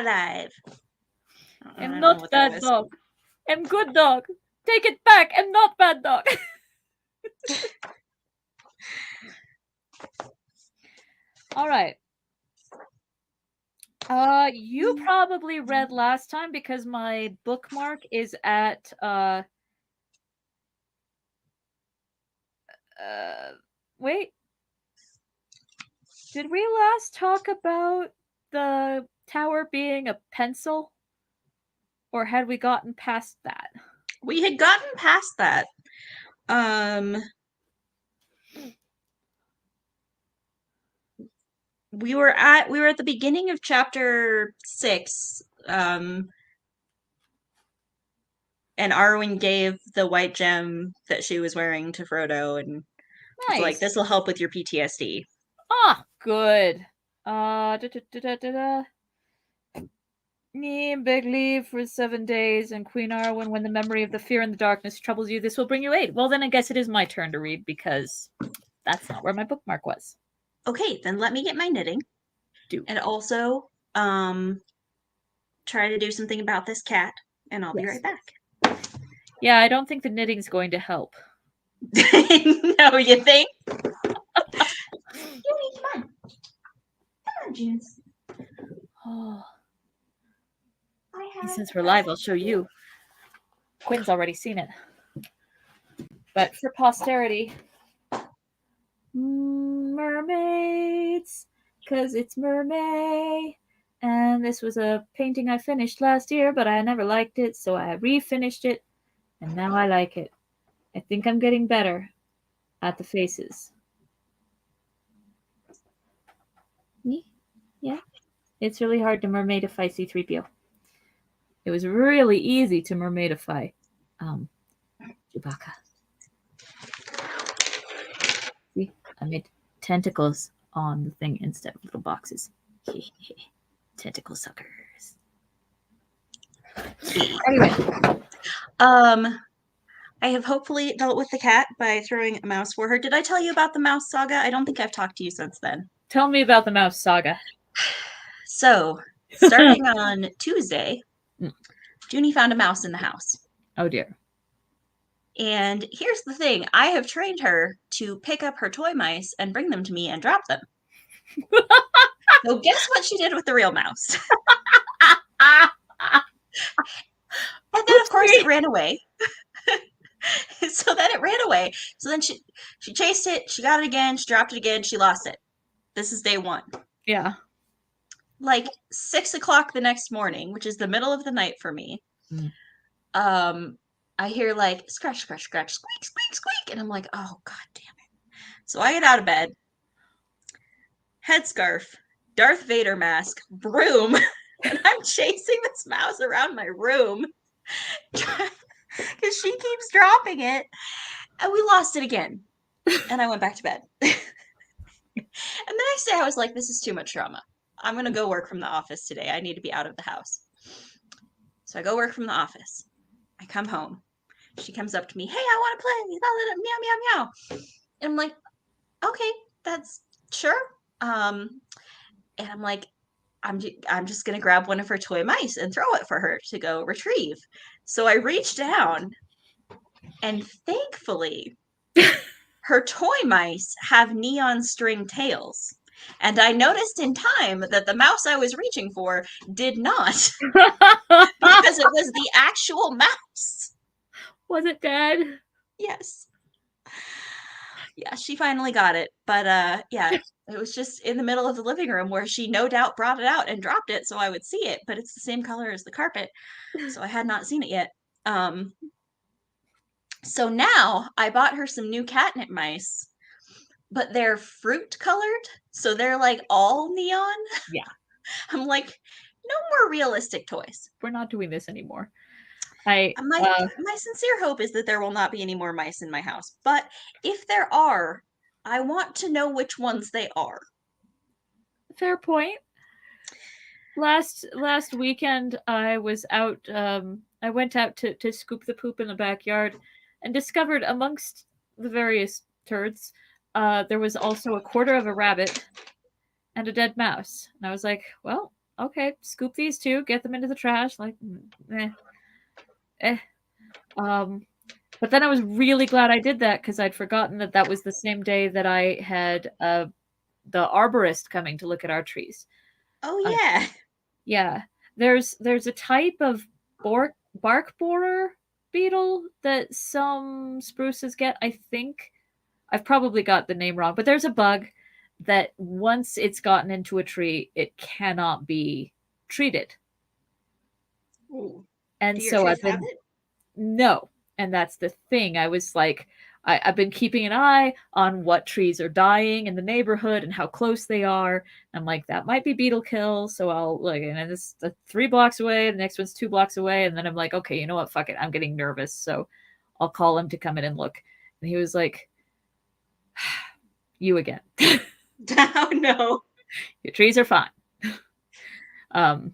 alive. I'm not bad dog. I'm good dog. Take it back. I'm not bad dog. All right. You probably read last time because my bookmark is at wait. Did we last talk about the tower being a pencil? Or had we gotten past that? We had gotten past that. We were at the beginning of chapter 6. And Arwen gave the white gem that she was wearing to Frodo and was like, this will help with your PTSD. Ah, good. Beg leave for 7 days, and Queen Arwen, when the memory of the fear and the darkness troubles you, this will bring you aid. Well, then I guess it is my turn to read because that's not where my bookmark was. Okay, then let me get my knitting. And also, try to do something about this cat, and I'll be right back. Yeah, I don't think the knitting's going to help. No, you think? Junie, come on. Come on, Junes. Oh. Since we're live, I'll show you. Quinn's already seen it. But for posterity, mermaids, because it's mermaid. And this was a painting I finished last year, but I never liked it, so I refinished it, and now I like it. I think I'm getting better at the faces. Yeah. It's really hard to mermaidify C-3PO. It was really easy to mermaidify Chewbacca. See, I made tentacles on the thing instead of little boxes. Tentacle suckers. Anyway, I have hopefully dealt with the cat by throwing a mouse for her. Did I tell you about the mouse saga? I don't think I've talked to you since then. Tell me about the mouse saga. So, starting on Tuesday, Junie found a mouse in the house. Oh dear. And here's the thing. I have trained her to pick up her toy mice and bring them to me and drop them. So guess what she did with the real mouse? And then, of course, it ran away. So then it ran away. So then she chased it. She got it again. She dropped it again. She lost it. This is day 1. Yeah. Like 6 o'clock the next morning, which is the middle of the night for me. I hear like scratch, scratch, scratch, squeak, squeak, squeak. And I'm like, oh, God damn it. So I get out of bed, headscarf, Darth Vader mask, broom, and I'm chasing this mouse around my room because she keeps dropping it. And we lost it again. And I went back to bed. And the next day I was like, this is too much drama. I'm going to go work from the office today. I need to be out of the house. So I go work from the office. I come home. She comes up to me. Hey, I want to play. Meow, meow, meow. And I'm like, okay, that's sure. And I'm like, I'm just going to grab one of her toy mice and throw it for her to go retrieve. So I reach down and thankfully her toy mice have neon string tails. And I noticed in time that the mouse I was reaching for did not. Because it was the actual mouse. Was it dead? Yes. Yeah, she finally got it. But yeah, it was just in the middle of the living room where she no doubt brought it out and dropped it so I would see it. But it's the same color as the carpet. So I had not seen it yet. So now I bought her some new catnip mice. But they're fruit colored, so they're like all neon. Yeah. I'm like, no more realistic toys. We're not doing this anymore. My sincere hope is that there will not be any more mice in my house. But if there are, I want to know which ones they are. Fair point. Last weekend, I was out. I went out to scoop the poop in the backyard, and discovered amongst the various turds, there was also a quarter of a rabbit and a dead mouse. And I was like, well, okay, scoop these two, get them into the trash. Like, eh. But then I was really glad I did that because I'd forgotten that that was the same day that I had the arborist coming to look at our trees. Oh Uh, yeah. yeah, there's a type of bark borer beetle that some spruces get. I think I've probably got the name wrong, but there's a bug that once it's gotten into a tree, it cannot be treated. Ooh. And Do your so trees I've have been it? no, and that's the thing. I was like, I've been keeping an eye on what trees are dying in the neighborhood and how close they are. I'm like, that might be beetle kill, so I'll like, and it's 3 blocks away. The next one's 2 blocks away, and then I'm like, okay, you know what? Fuck it, I'm getting nervous, so I'll call him to come in and look. And he was like, "You again? Oh no. Your trees are fine." Um,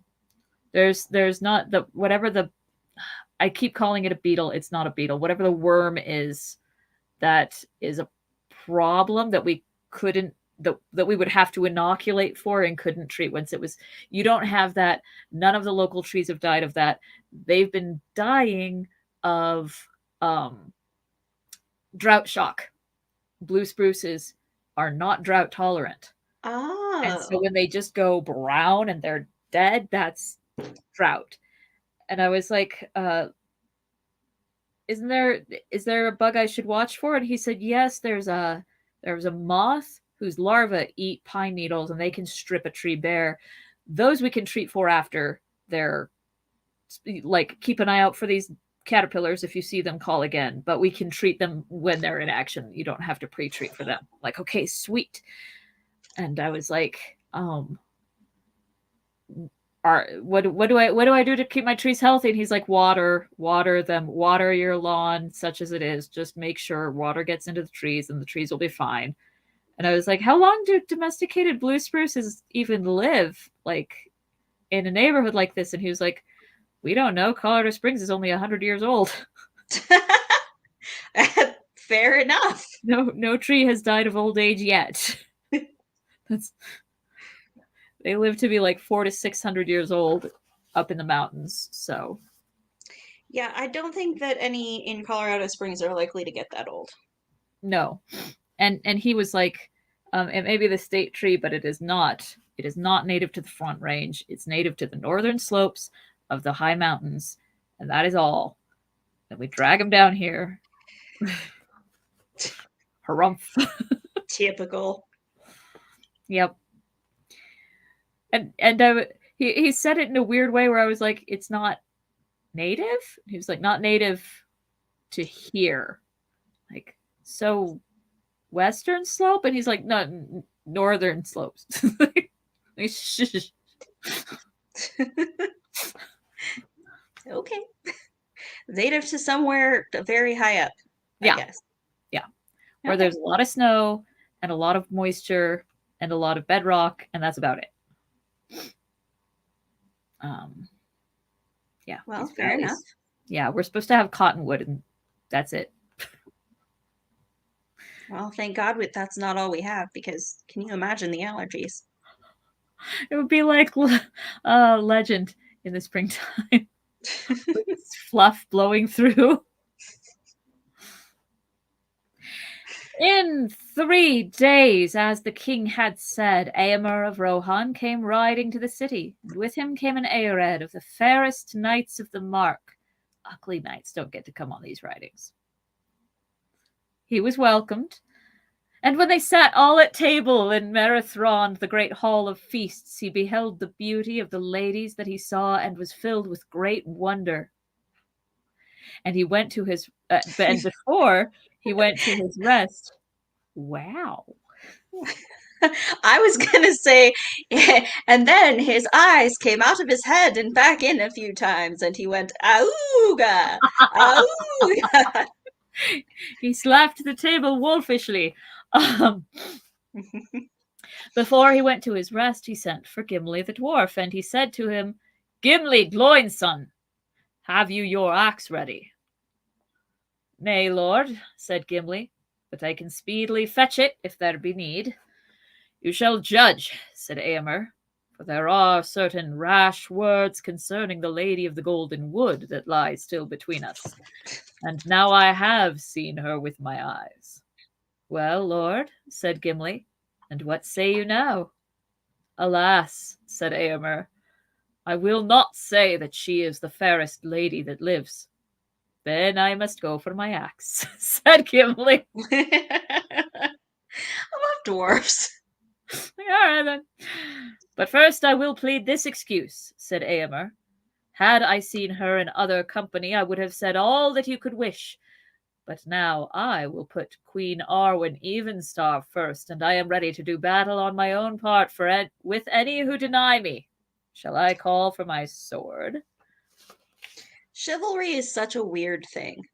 there's not the whatever the I keep calling it a beetle. It's not a beetle. Whatever the worm is that is a problem that we couldn't that we would have to inoculate for and couldn't treat once it was you don't have that. None of the local trees have died of that. They've been dying of um, drought shock. Blue spruces are not drought tolerant. And so Oh. when they just go brown and they're dead, that's drought. And I was like, isn't there is there a bug I should watch for? And he said, yes, there's a moth whose larvae eat pine needles and they can strip a tree bare. Those we can treat for after they're like keep an eye out for these caterpillars. If you see them, call again. But we can treat them when they're in action. You don't have to pre-treat for them. Like, okay, sweet. And I was like, what do I do to keep my trees healthy? And he's like, water them, water your lawn, such as it is. Just make sure water gets into the trees, and the trees will be fine. And I was like, how long do domesticated blue spruces even live, like in a neighborhood like this? And he was like, we don't know. Colorado Springs is only 100 years old. Fair enough. No tree has died of old age yet. That's they live to be like 400 to 600 years old up in the mountains. So Yeah, I don't think that any in Colorado Springs are likely to get that old. no, and he was like, it may be the state tree, but it is not. It is not native to the Front Range. It's native to the northern slopes of the high mountains, and that is all. And we drag him down here. Harumph. Typical. Yep. And he said it in a weird way where I was like, it's not native. He was like, not native to here. Like, so western slope, and he's like, no, northern slopes. Okay. Native to somewhere very high up, I Yeah, guess. yeah, where Okay. there's a lot of snow and a lot of moisture and a lot of bedrock, and that's about it. um yeah, Well, these fair enough. valleys. Yeah, we're supposed to have cottonwood, and that's it. Well, thank God that's not all we have because can you imagine the allergies? It would be like legend in the springtime. It's fluff blowing through. In 3 days, as the king had said, Eomer of Rohan came riding to the city, and with him came an Aered of the fairest knights of the Mark. Ugly knights don't get to come on these ridings. He was welcomed, and when they sat all at table in Merithron, the great hall of feasts, he beheld the beauty of the ladies that he saw, and was filled with great wonder. And he went to his and before he went to his rest. Wow. I was gonna say, and then his eyes came out of his head and back in a few times, and he went, "Auga, auga." He slapped the table wolfishly. Before he went to his rest, he sent for Gimli the dwarf, and he said to him, Gimli, Gloin's son, have you your axe ready? Nay, lord, said Gimli, but I can speedily fetch it if there be need. You shall judge, said Eomer. For there are certain rash words concerning the Lady of the Golden Wood that lie still between us, and now I have seen her with my eyes. Well, Lord, said Gimli, and what say you now? Alas, said Eomer, I will not say that she is the fairest lady that lives. Then I must go for my axe, said Gimli. I love dwarves. All right, then. But first I will plead this excuse, said Eomer. Had I seen her in other company, I would have said all that you could wish. But now I will put Queen Arwen Evenstar first, and I am ready to do battle on my own part with any who deny me. Shall I call for my sword? Chivalry is such a weird thing.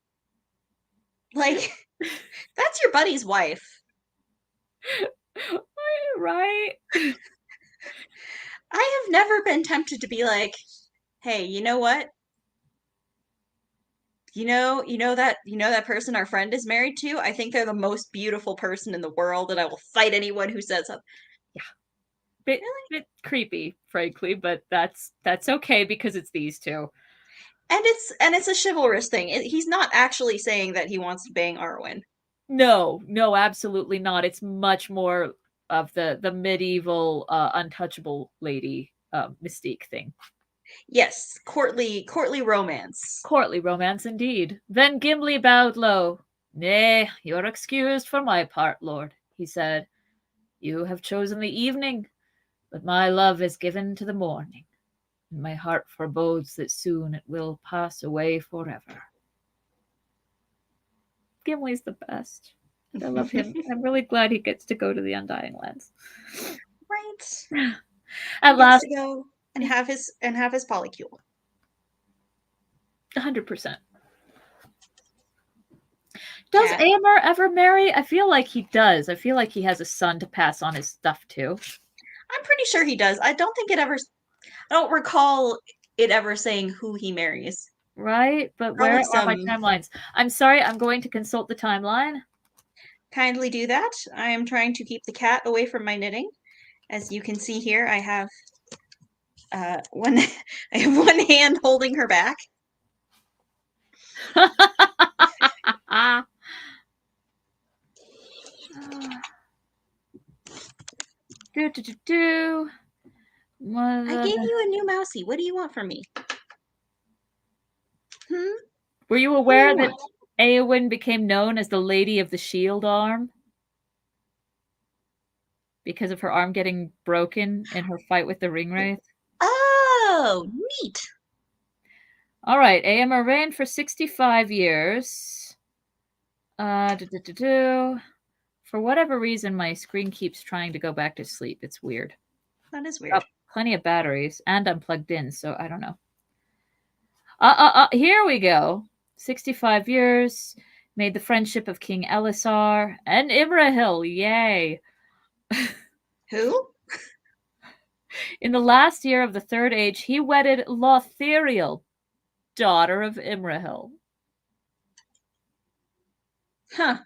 Like, that's your buddy's wife. Right? I have never been tempted to be like, hey, you know what? You know that person our friend is married to? I think they're the most beautiful person in the world, and I will fight anyone who says something. Bit creepy, frankly, but that's okay because it's these two. And it's a chivalrous thing. He's not actually saying that he wants to bang Arwen. No, absolutely not. It's much more of the medieval untouchable lady mystique thing. Yes, courtly romance. Courtly romance indeed. Then Gimli bowed low. Nay, you're excused for my part, lord, he said. You have chosen the evening, but my love is given to the morning, and my heart forebodes that soon it will pass away forever. Gimli's the best. I love him. I'm really glad he gets to go to the Undying Lands. Right. At last, to go and have his polycule. 100%. Does Eomer ever marry? I feel like he does. I feel like he has a son to pass on his stuff to. I'm pretty sure he does. I don't recall it ever saying who he marries. Right? But where are my timelines? I'm sorry, I'm going to consult the timeline. Kindly do that. I am trying to keep the cat away from my knitting. As you can see here, I have one hand holding her back. I gave you a new mousey. What do you want from me? Were you aware that Eowyn became known as the Lady of the Shield Arm? Because of her arm getting broken in her fight with the Ringwraith? Oh, neat. All right, Eomer reigned for 65 years. For whatever reason, my screen keeps trying to go back to sleep. It's weird. That is weird. Plenty of batteries, and I'm plugged in, so I don't know. Here we go. 65 years, made the friendship of King Elisar and Imrahil. Yay. Who? In the last year of the Third Age, he wedded Lothiriel, daughter of Imrahil. Huh.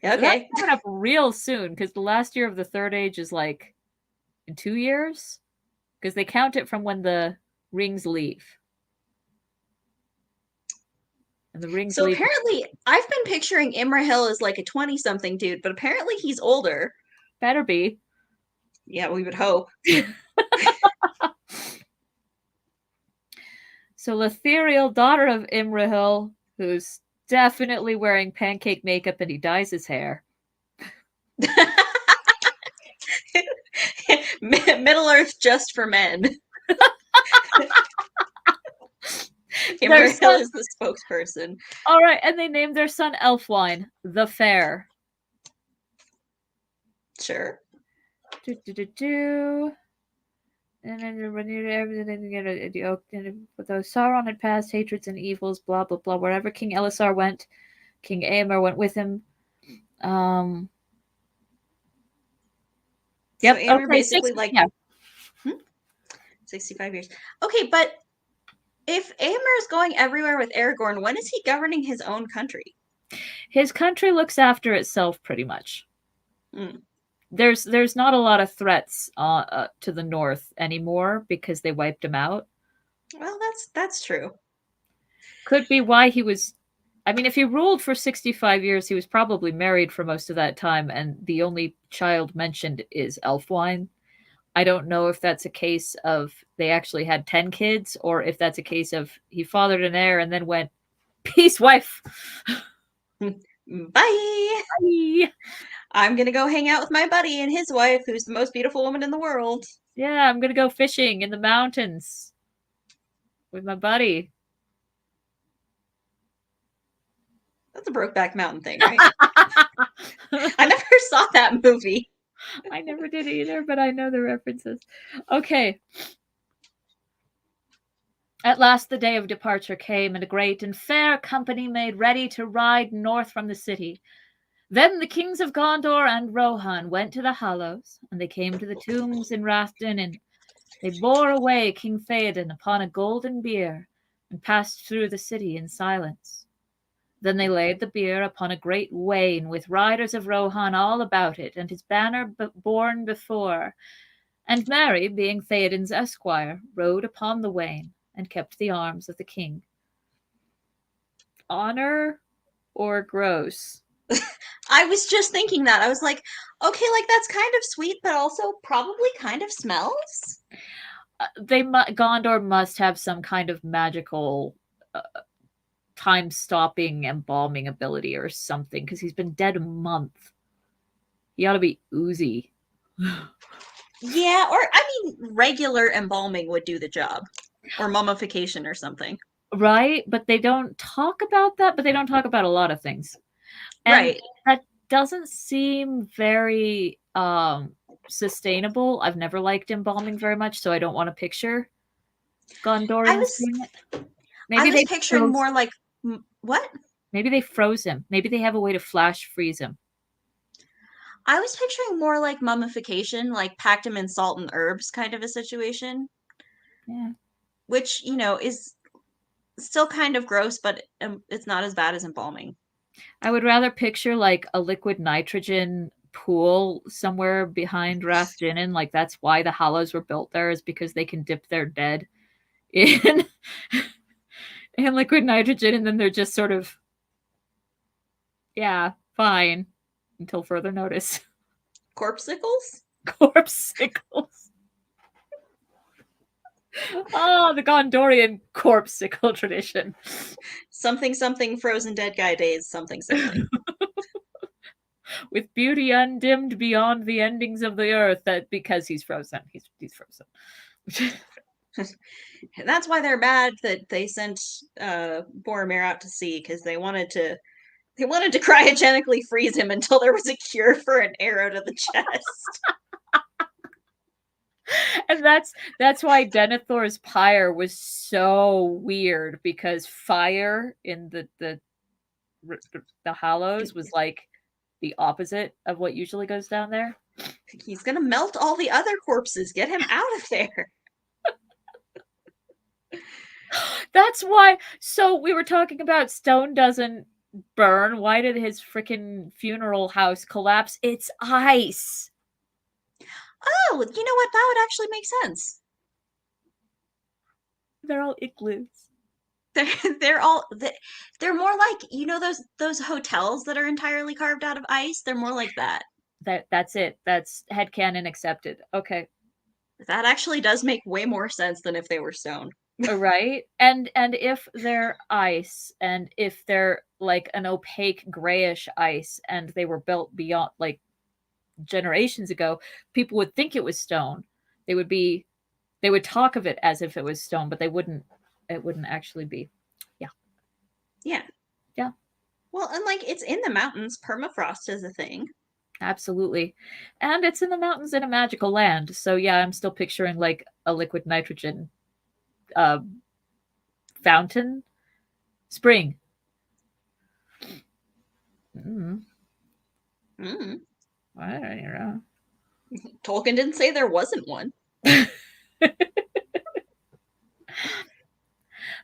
Okay. So that's coming up real soon, because the last year of the Third Age is like in 2 years? Because they count it from when the rings leave. And the rings leave. Apparently, I've been picturing Imrahil as like a 20-something dude, but apparently he's older. Better be. Yeah, we would hope. So Lothiriel, daughter of Imrahil, who's definitely wearing pancake makeup and he dyes his hair. Middle Earth just for men. Imrahil is the spokesperson. All right, and they named their son Elfwine, the Fair. Sure. And then renewed everything. Though Sauron had passed hatreds and evils, blah blah blah. Wherever King Elisar went, King Eomer went with him. Yep. So Eomer basically 65 years. Okay, but if Eomer is going everywhere with Aragorn, when is he governing his own country? His country looks after itself pretty much. There's not a lot of threats to the north anymore because they wiped him out. Well, that's true. Could be why he was. I mean, if he ruled for 65 years, he was probably married for most of that time, and the only child mentioned is Elfwine. I don't know if that's a case of they actually had 10 kids, or if that's a case of he fathered an heir and then went, peace, wife. Bye. Bye. I'm gonna go hang out with my buddy and his wife, who's the most beautiful woman in the world. Yeah, I'm going to go fishing in the mountains with my buddy. That's a Brokeback Mountain thing, right? I never saw that movie. I never did either, but I know the references. Okay. At last the day of departure came, and a great and fair company made ready to ride north from the city. Then the kings of Gondor and Rohan went to the Hallows, and they came to the tombs in Rathdin, and they bore away King Theoden upon a golden bier, and passed through the city in silence. Then they laid the bier upon a great wain, with riders of Rohan all about it, and his banner borne before. And Merry, being Theoden's esquire, rode upon the wain, and kept the arms of the king. Honor or gross? I was just thinking that. I was like, okay, like that's kind of sweet, but also probably kind of smells. Gondor must have some kind of magical time-stopping embalming ability or something, because he's been dead a month. He ought to be oozy. Yeah, or I mean, regular embalming would do the job, or mummification or something. Right? But they don't talk about that, but they don't talk about a lot of things. And Right. that doesn't seem very sustainable. I've never liked embalming very much, so I don't want to picture Gondorians doing it. Maybe I was picturing more like what? Maybe they froze him. Maybe they have a way to flash freeze him. I was picturing more like mummification, like packed him in salt and herbs kind of a situation. Yeah. Which, you know, is still kind of gross, but it's not as bad as embalming. I would rather picture like a liquid nitrogen pool somewhere behind Rathdin. Like that's why the Hallows were built there, is because they can dip their dead in in liquid nitrogen, and then they're just sort of, yeah, fine until further notice. Corpsicles? Corpsicles. Oh, the Gondorian corpsicle tradition. Something, something, frozen dead guy days, something, something. With beauty undimmed beyond the endings of the earth, that because he's frozen. He's frozen. And that's why they're mad that they sent Boromir out to sea, because they wanted to cryogenically freeze him until there was a cure for an arrow to the chest. And that's why Denethor's pyre was so weird, because fire in the Hallows was like the opposite of what usually goes down there. He's gonna melt all the other corpses. Get him out of there. That's why. So we were talking about stone doesn't burn. Why did his freaking funeral house collapse? It's ice. Oh, you know what? That would actually make sense. They're all igloos. They're more like, you know, those hotels that are entirely carved out of ice. They're more like that. That's it. That's headcanon accepted. Okay. That actually does make way more sense than if they were stone. Right? And if they're ice, and if they're like an opaque grayish ice, and they were built beyond like generations ago, people would think it was stone. They would talk of it as if it was stone, but it wouldn't actually be. Yeah. Well, and like it's in the mountains. Permafrost is a thing. Absolutely. And it's in the mountains in a magical land. So yeah, I'm still picturing like a liquid nitrogen fountain spring. Mm. I don't know. Tolkien didn't say there wasn't one.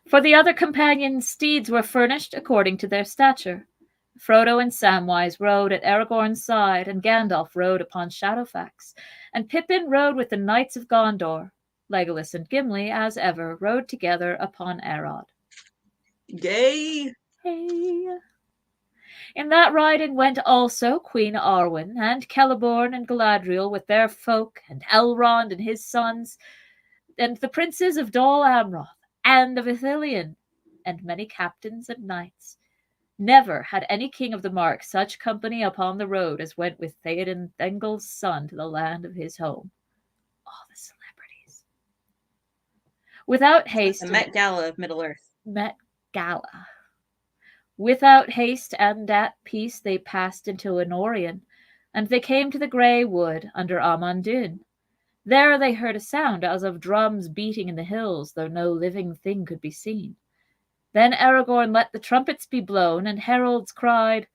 For the other companions, steeds were furnished according to their stature. Frodo and Samwise rode at Aragorn's side, and Gandalf rode upon Shadowfax, and Pippin rode with the knights of Gondor. Legolas and Gimli, as ever, rode together upon Arod. Gay. Hey. In that riding went also Queen Arwen, and Celeborn and Galadriel with their folk, and Elrond and his sons, and the princes of Dol Amroth, and of Ithilien, and many captains and knights. Never had any king of the Mark such company upon the road as went with Theoden Thengel's son to the land of his home. All the celebrities. Without haste. The Met Gala of Middle-earth. Met Gala. Without haste and at peace they passed into Anorion, and they came to the grey wood under Amon-Dûn. There they heard a sound as of drums beating in the hills, though no living thing could be seen. Then Aragorn let the trumpets be blown, and heralds cried,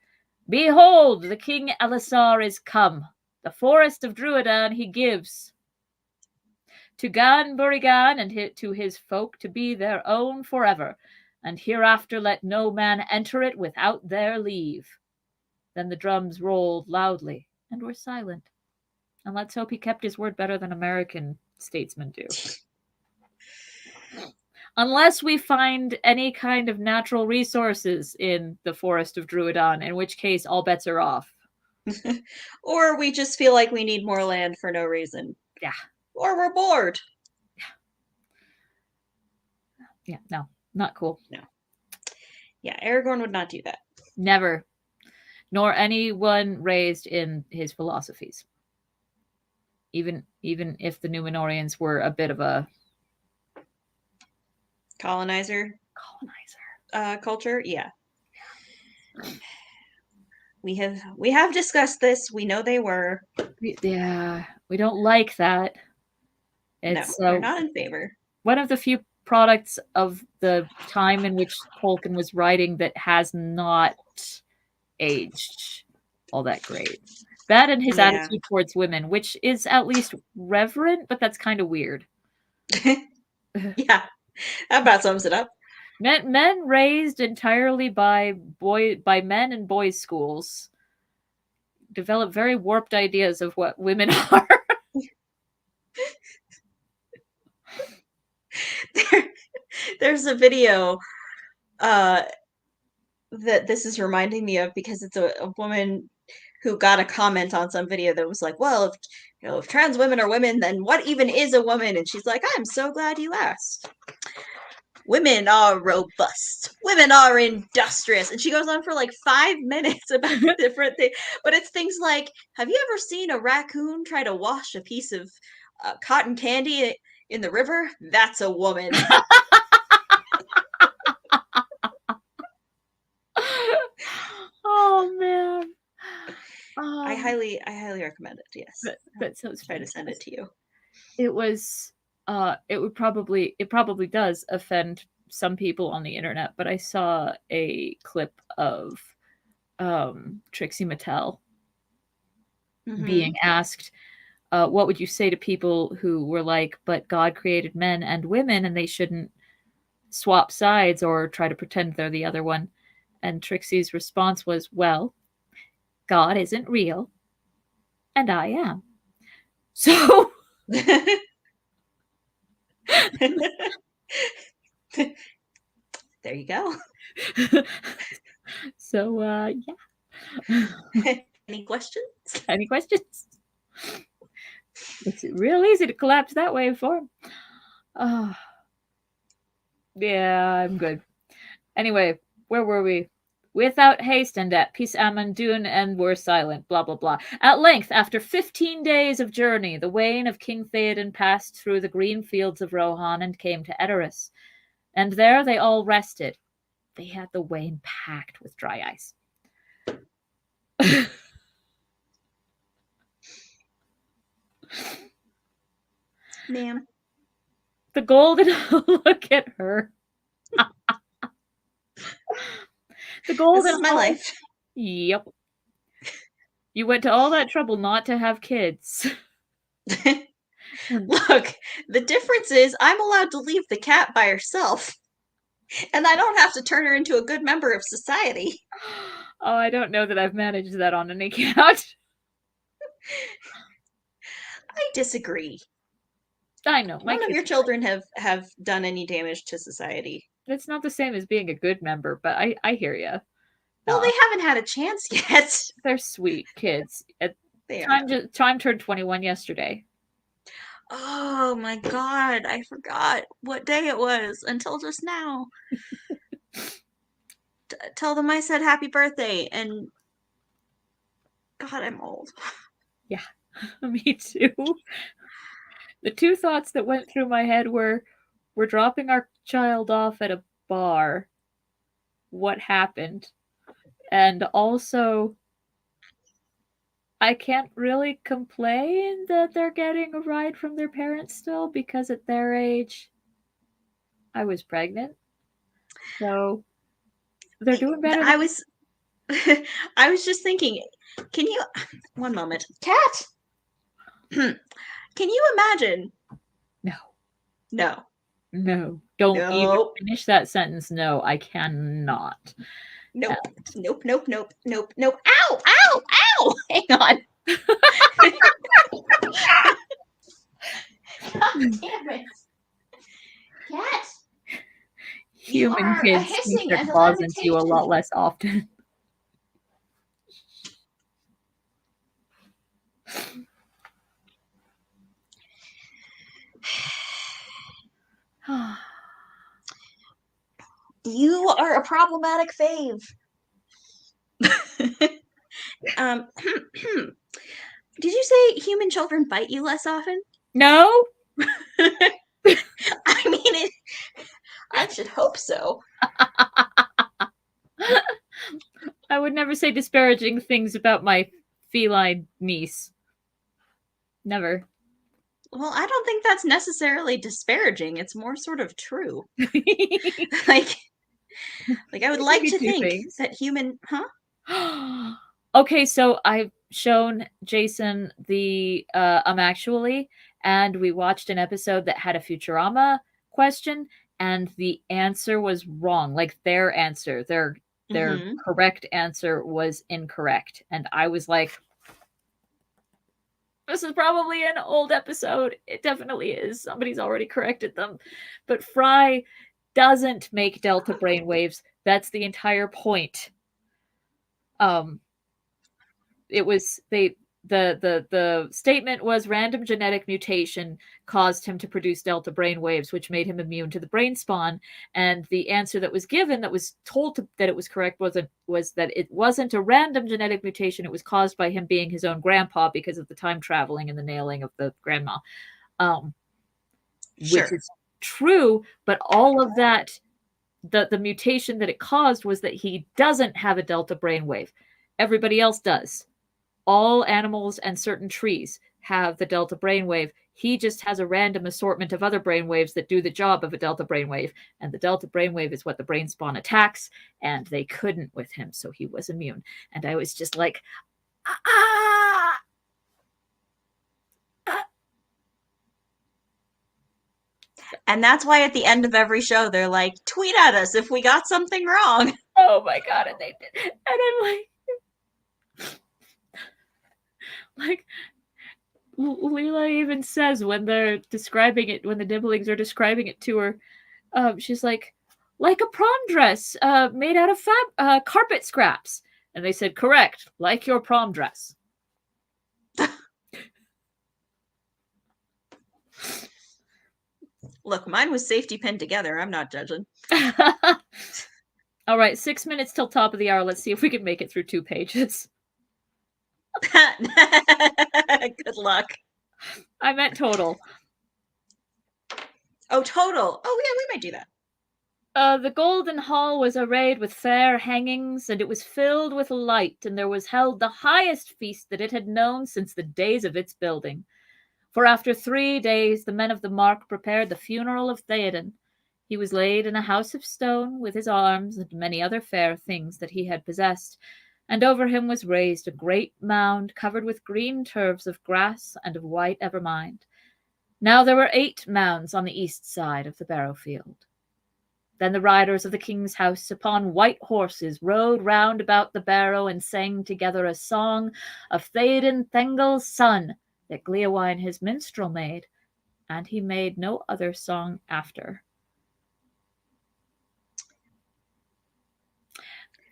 "Behold, the King Elessar is come. The forest of Druadan he gives to Gan Burigan and to his folk to be their own forever, and hereafter let no man enter it without their leave." Then the drums rolled loudly and were silent. And let's hope he kept his word better than American statesmen do. Unless we find any kind of natural resources in the Forest of Druadan, in which case all bets are off. Or we just feel like we need more land for no reason. Yeah. Or we're bored. Yeah, no, not cool. No. Yeah, Aragorn would not do that. Never. Nor anyone raised in his philosophies. Even if the Númenóreans were a bit of a colonizer culture, yeah. We have discussed this. We know they were. Yeah, we don't like that. It's, no, we're not in favor. One of the few products of the time in which Tolkien was writing that has not aged all that great. That and his attitude towards women, which is at least reverent, but that's kind of weird. Yeah, that about sums it up. Men raised entirely by men and boys' schools develop very warped ideas of what women are. There's a video that this is reminding me of, because it's a woman who got a comment on some video that was like, well, if trans women are women, then what even is a woman? And she's like, I'm so glad you asked. Women are robust. Women are industrious. And she goes on for like 5 minutes about different things. But it's things like, have you ever seen a raccoon try to wash a piece of cotton candy in the river? That's a woman. Oh, man. I highly recommend it. Yes, that sounds. Try to send it to you. It was. It probably does offend some people on the internet, but I saw a clip of Trixie Mattel being asked, "What would you say to people who were like, but God created men and women, and they shouldn't swap sides or try to pretend they're the other one?" And Trixie's response was, "Well, God isn't real, and I am. So." There you go. So, yeah. Any questions? Any questions? Makes it real easy to collapse that waveform. Yeah, I'm good. Anyway, where were we? Without haste and at peace Amon-Dûn and were silent, blah, blah, blah. At length, after 15 days of journey, the wain of King Theoden passed through the green fields of Rohan and came to Edoras. And there they all rested. They had the wain packed with dry ice. Ma'am. The golden... Look at her. The golden... This is my life. Yep. You went to all that trouble not to have kids. Look, the difference is I'm allowed to leave the cat by herself. And I don't have to turn her into a good member of society. Oh, I don't know that I've managed that on an account. I disagree. I know, my None of kids. your children have done any damage to society. It's not the same as being a good member, but I hear you. Well, they haven't had a chance yet. They're sweet kids. They are. Time turned 21 yesterday. Oh my God, I forgot what day it was until just now. Tell them I said happy birthday, and God, I'm old. Yeah, me too. The two thoughts that went through my head were, we're dropping our child off at a bar. What happened? And also, I can't really complain that they're getting a ride from their parents still, because at their age, I was pregnant. So they're doing better. I was I was just thinking, can you one moment. Cat. Can you imagine? No. No. No. Don't even Nope. finish that sentence. No, I cannot. Nope. Nope. Nope. Nope. Nope. Nope. Ow! Ow! Ow! Hang on. God damn it. Cat. You Human are kids hissing sneak their as a claws into you a lamentation. lot less often. You are a problematic fave. Did you say human children bite you less often? No? I mean, I should hope so. I would never say disparaging things about my feline niece. Never. Well, I don't think that's necessarily disparaging. It's more sort of true. like, I would like to think that human, huh? Okay, so I've shown Jason the Actually, and we watched an episode that had a Futurama question, and the answer was wrong. Like their answer, their correct answer was incorrect. And I was like, this is probably an old episode. It definitely is. Somebody's already corrected them. But Fry doesn't make delta brainwaves. That's the entire point. It was the statement was random genetic mutation caused him to produce delta brainwaves, which made him immune to the brain spawn. And the answer that was given, that was told that it was correct, was that it wasn't a random genetic mutation. It was caused by him being his own grandpa because of the time traveling and the nailing of the grandma, Sure. which is true. But all of that, the mutation that it caused was that he doesn't have a delta brainwave. Everybody else does. All animals and certain trees have the delta brainwave. He just has a random assortment of other brainwaves that do the job of a delta brainwave, and the delta brainwave is what the brain spawn attacks, and they couldn't with him, so he was immune. And I was just like, ah! And that's why at the end of every show, they're like, tweet at us if we got something wrong. Oh my God, and they did. And I'm like, Leela even says when they're describing it, when the Nibblings are describing it to her, she's like a prom dress made out of carpet scraps. And they said, correct, like your prom dress. Look, mine was safety pinned together. I'm not judging. All right, 6 minutes till top of the hour. Let's see if we can make it through 2 pages. Good luck. I meant total. Oh, total. Oh, yeah, we might do that. The golden hall was arrayed with fair hangings, and it was filled with light, and there was held the highest feast that it had known since the days of its building. For after 3 days the men of the mark prepared the funeral of Theoden. He was laid in a house of stone, with his arms and many other fair things that he had possessed, and over him was raised a great mound covered with green turves of grass and of white evermind. Now there were 8 mounds on the east side of the barrow field. Then the riders of the king's house upon white horses rode round about the barrow and sang together a song of Theoden Thengel's son that Gleowine his minstrel made, and he made no other song after.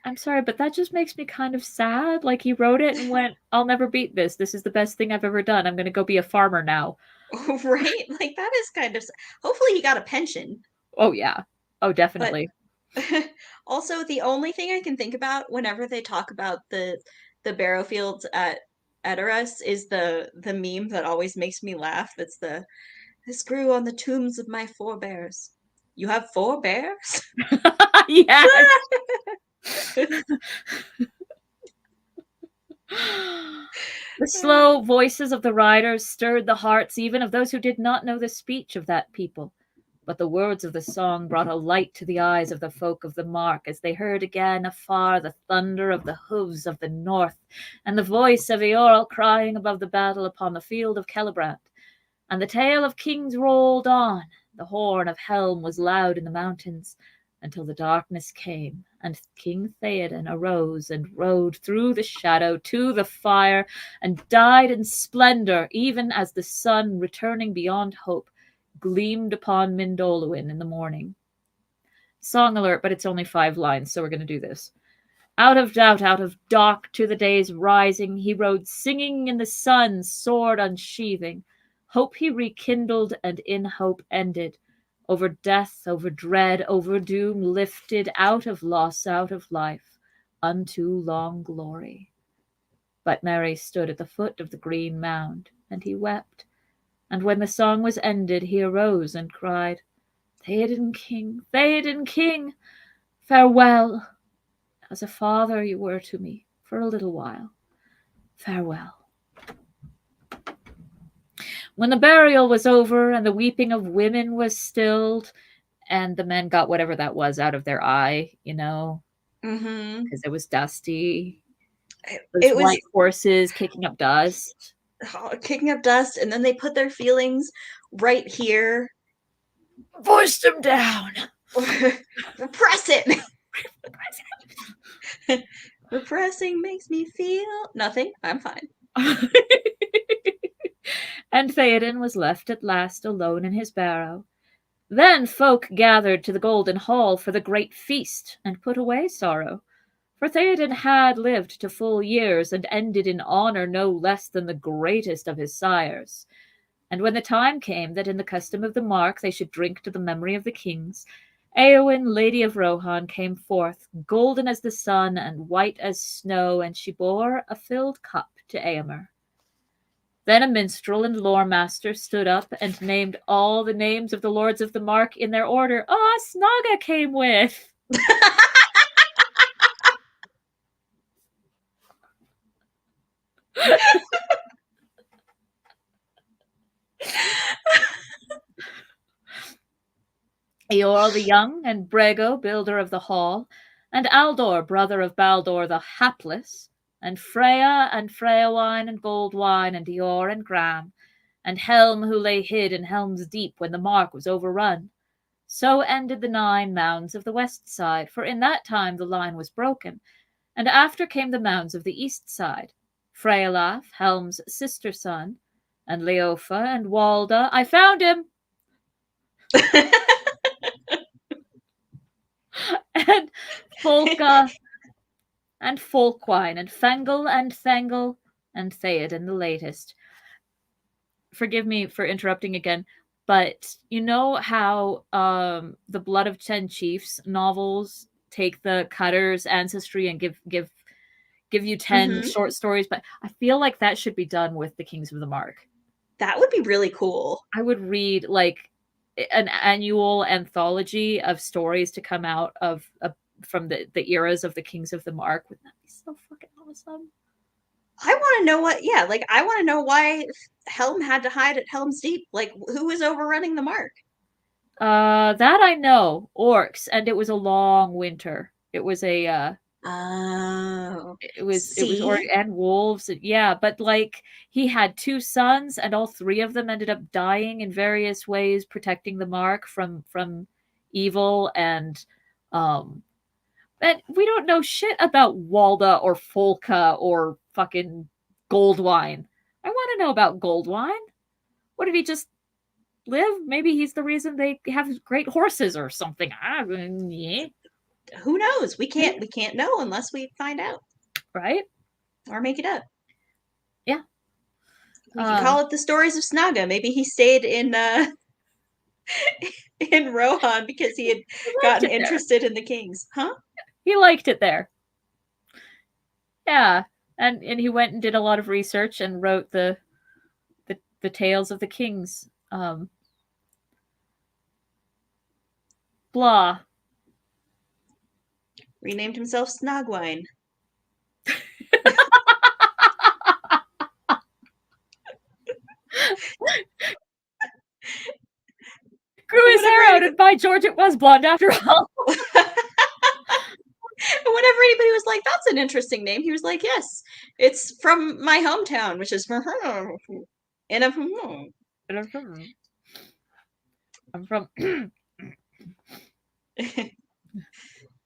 I'm sorry, but that just makes me kind of sad. Like he wrote it and went, I'll never beat this. This is the best thing I've ever done. I'm going to go be a farmer now. Right? Like that is kind of. Hopefully, he got a pension. Oh, yeah. Oh, definitely. But also, the only thing I can think about whenever they talk about the barrow fields at Edoras is the meme that always makes me laugh. That's the "This grew on the tombs of my forebears." You have forebears? Yes. The slow voices of the riders stirred the hearts even of those who did not know the speech of that people. But the words of the song brought a light to the eyes of the folk of the mark as they heard again afar the thunder of the hooves of the north and the voice of Eorl crying above the battle upon the field of Celebrant. And the tale of kings rolled on. The horn of Helm was loud in the mountains until the darkness came, and King Theoden arose and rode through the shadow to the fire and died in splendor, even as the sun, returning beyond hope, gleamed upon Mindolluin in the morning. Song alert, but it's only 5 lines, so we're going to do this. Out of doubt, out of dark, to the day's rising, he rode singing in the sun, sword unsheathing. Hope he rekindled and in hope ended. Over death, over dread, over doom lifted, out of loss, out of life, unto long glory. But Merry stood at the foot of the green mound, and he wept. And when the song was ended, he arose and cried, Theoden King, farewell. As a father you were to me for a little while. Farewell. When the burial was over and the weeping of women was stilled, and the men got whatever that was out of their eye, because it was dusty. It was white horses kicking up dust. Kicking up dust, and then they put their feelings right here. Voice them down. Repress it. Repressing makes me feel nothing. I'm fine. And Theoden was left at last alone in his barrow. Then folk gathered to the Golden Hall for the great feast, and put away sorrow. For Theoden had lived to full years, and ended in honour no less than the greatest of his sires. And when the time came that in the custom of the mark they should drink to the memory of the kings, Eowyn, Lady of Rohan, came forth, golden as the sun and white as snow, and she bore a filled cup to Eomer. Then a minstrel and lore master stood up and named all the names of the lords of the mark in their order. Snaga came with. Eorl the young, and Brego, builder of the hall, and Aldor, brother of Baldur the hapless, and Freya and Freywine and Goldwine and Eor and Gram, and Helm who lay hid in Helm's Deep when the mark was overrun. So ended the 9 mounds of the west side, for in that time the line was broken, and after came the mounds of the east side, Freylaf, Helm's sister son, and Leofa and Walda. I found him! And Folka and Folkwine and Fengel and Thengel and Theoden the latest. Forgive me for interrupting again, but you know how the Blood of 10 Chiefs novels take the Cutter's ancestry and give you 10 short stories, but I feel like that should be done with the Kings of the Mark. That would be really cool. I would read like an annual anthology of stories to come out of from the eras of the Kings of the Mark. Wouldn't that be so fucking awesome? I want to know I want to know why Helm had to hide at Helm's Deep. Like, who was overrunning the mark? That I know. Orcs, and it was a long winter. It was a it was and wolves. Yeah, but like he had 2 sons, and all 3 of them ended up dying in various ways, protecting the mark from evil and we don't know shit about Walda or Folka or fucking Goldwine. I want to know about Goldwine. What did he just live? Maybe he's the reason they have great horses or something. Yeah. Who knows? We can't know unless we find out. Right? Or make it up. Yeah. We can call it the stories of Snaga. Maybe he stayed in in Rohan because he had gotten interested in the kings. Huh? He liked it there. Yeah. And he went and did a lot of research and wrote the tales of the kings. Blah. Renamed himself Snogwine. Grew his hair out, and by George, it was blonde after all. Whenever anybody was like, "That's an interesting name," he was like, "Yes, it's from my hometown, which is and I'm from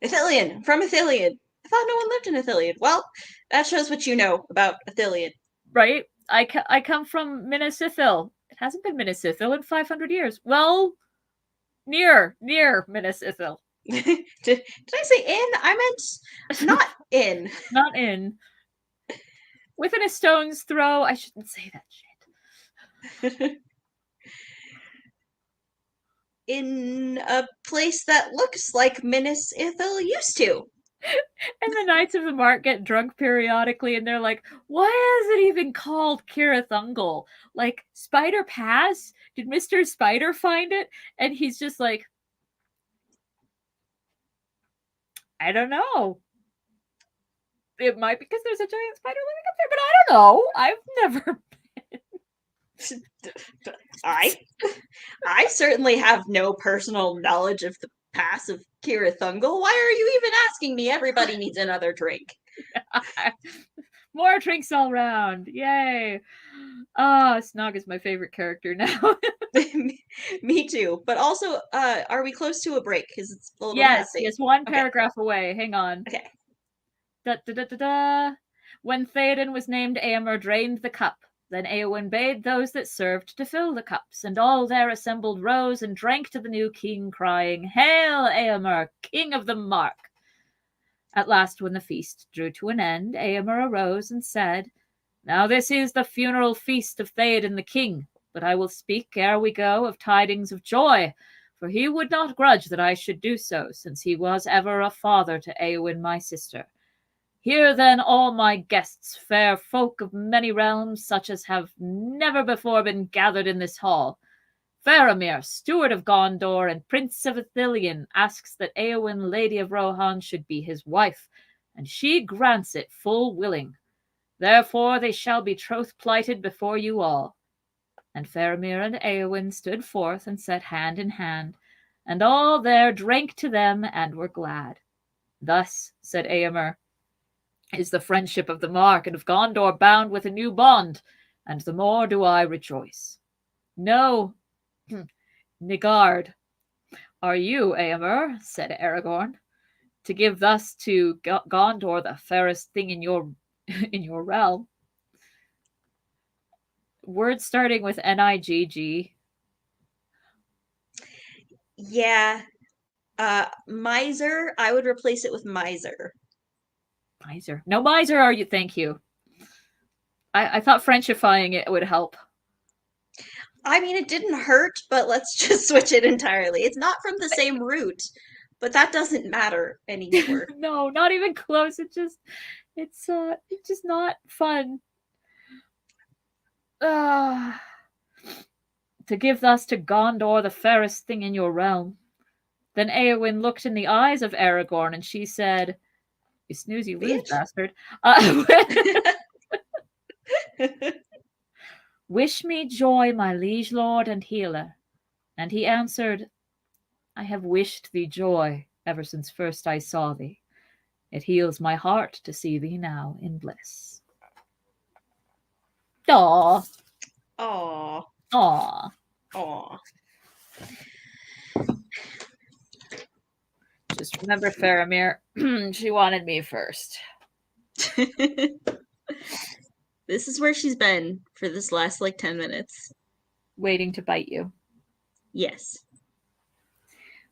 Ithilien, from Ithilien. I thought no one lived in Ithilien. Well, that shows what you know about Ithilien. Right? I come from Minas Ithil. It hasn't been Minas Ithil in 500 years. Well, near Minas Ithil. Did I say in? I meant not in. Not in. Within a stone's throw. I shouldn't say that shit. In a place that looks like Minas Ithil used to. And the Knights of the Mark get drunk periodically, and they're like, why is it even called Kirathungal? Like, Spider Pass? Did Mr. Spider find it? And he's just like, I don't know. It might be because there's a giant spider living up there, but I don't know. I've never I certainly have no personal knowledge of the pass of Kirathungal. Why are you even asking me? Everybody needs another drink. More drinks all round. Yay. Snog is my favorite character now. Me too. But also, are we close to a break? Because it's a little yes, messy. Yes, one paragraph away. Hang on. Okay. When Theoden was named, Eomer drained the cup. Then Eowyn bade those that served to fill the cups, and all there assembled rose and drank to the new king, crying, Hail, Eomer, king of the Mark! At last, when the feast drew to an end, Eomer arose and said, Now this is the funeral feast of Theoden the king, but I will speak, ere we go, of tidings of joy, for he would not grudge that I should do so, since he was ever a father to Eowyn my sister. Hear then all my guests, fair folk of many realms, such as have never before been gathered in this hall. Faramir, steward of Gondor and prince of Ithilien, asks that Eowyn, lady of Rohan, should be his wife, and she grants it full willing. Therefore they shall be troth-plighted before you all. And Faramir and Eowyn stood forth and sat hand in hand, and all there drank to them and were glad. Thus, said Eomer, is the friendship of the Mark and of Gondor bound with a new bond, and the more do I rejoice. No, Nigard, are you, Eomer, said Aragorn, to give thus to Gondor the fairest thing in your realm? Words starting with N-I-G-G. Yeah. Miser, I would replace it with miser. Miser. No miser are you, thank you. I thought Frenchifying it would help. I mean, it didn't hurt, but let's just switch it entirely. It's not from the same root, but that doesn't matter anymore. No, not even close. It's just not fun. To give thus to Gondor the fairest thing in your realm. Then Eowyn looked in the eyes of Aragorn, and she said, You snooze, you lose, bastard. Wish me joy, my liege lord and healer. And he answered, I have wished thee joy ever since first I saw thee. It heals my heart to see thee now in bliss. Aw. Aw. Aw. Aw. Remember Faramir? She wanted me first. This is where she's been for this last like 10 minutes. Waiting to bite you. Yes.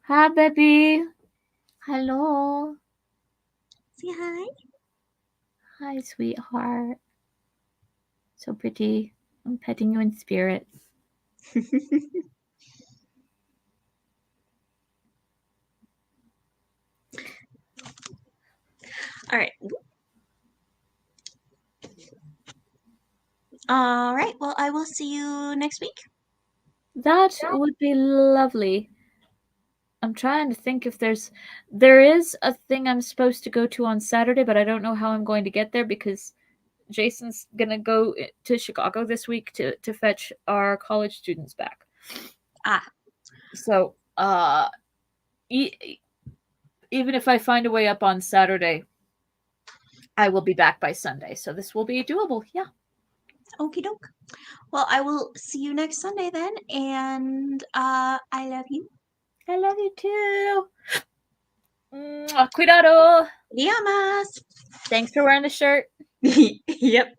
Hi, baby. Hello. Say hi. Hi, sweetheart. So pretty. I'm petting you in spirit. All right. All right. Well, I will see you next week. That would be lovely. I'm trying to think if there is a thing I'm supposed to go to on Saturday, but I don't know how I'm going to get there because Jason's gonna go to Chicago this week to fetch our college students back. Ah. So, even if I find a way up on Saturday, I will be back by Sunday. So this will be doable. Yeah. Okie doke. Well, I will see you next Sunday then, and I love you. I love you too. Cuidado. Diamas. Thanks for wearing the shirt. Yep.